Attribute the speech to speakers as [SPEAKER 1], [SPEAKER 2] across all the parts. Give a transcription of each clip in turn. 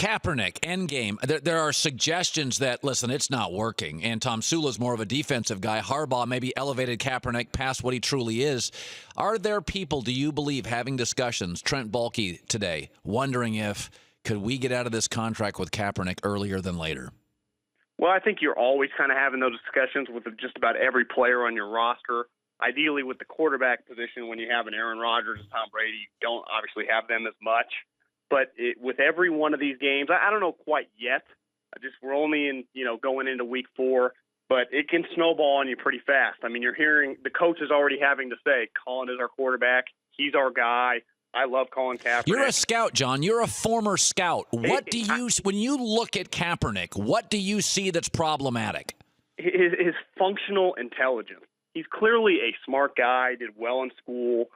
[SPEAKER 1] Kaepernick, endgame. There are suggestions that, listen, it's not working, and Tom Sula's more of a defensive guy. Harbaugh maybe elevated Kaepernick past what he truly is. Are there people, do you believe, having discussions, Trent Baalke today, wondering if could we get out of this contract with Kaepernick earlier than later?
[SPEAKER 2] Well, I think you're always kind of having those discussions with just about every player on your roster. Ideally, with the quarterback position, when you have an Aaron Rodgers and Tom Brady, you don't obviously have them as much. But with every one of these games, I don't know quite yet. We're only going into week 4, but it can snowball on you pretty fast. I mean, you're hearing the coach is already having to say, Colin is our quarterback. He's our guy. I love Colin Kaepernick.
[SPEAKER 1] You're a scout, John. You're a former scout. What do you, when you look at Kaepernick, what do you see that's problematic?
[SPEAKER 2] His functional intelligence. He's clearly a smart guy, did well in school.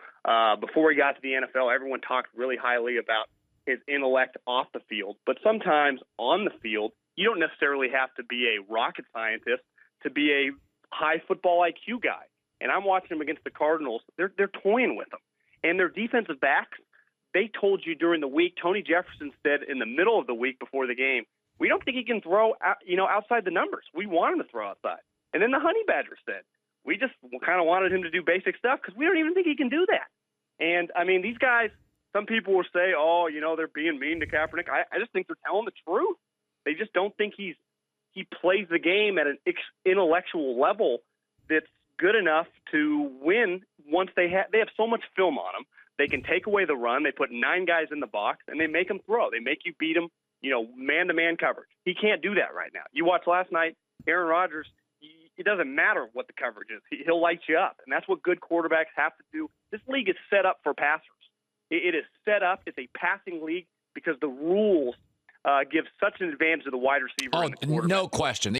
[SPEAKER 2] Before he got to the NFL, everyone talked really highly about his intellect off the field. But sometimes on the field, you don't necessarily have to be a rocket scientist to be a high football IQ guy. And I'm watching him against the Cardinals. They're toying with him. And their defensive backs, they told you during the week, Tony Jefferson said in the middle of the week before the game, we don't think he can throw outside the numbers. We want him to throw outside. And then the Honey Badger said, we just kind of wanted him to do basic stuff because we don't even think he can do that. And, I mean, these guys, some people will say, they're being mean to Kaepernick. I just think they're telling the truth. They just don't think he plays the game at an intellectual level that's good enough to win once they have so much film on him. They can take away the run. They put 9 guys in the box, and they make him throw. They make you beat him, man-to-man coverage. He can't do that right now. You watched last night, Aaron Rodgers, it doesn't matter what the coverage is. He'll light you up, and that's what good quarterbacks have to do. This league is set up for passers. It is set up. It's a passing league because the rules give such an advantage to the wide receiver and the quarterback.
[SPEAKER 1] No question.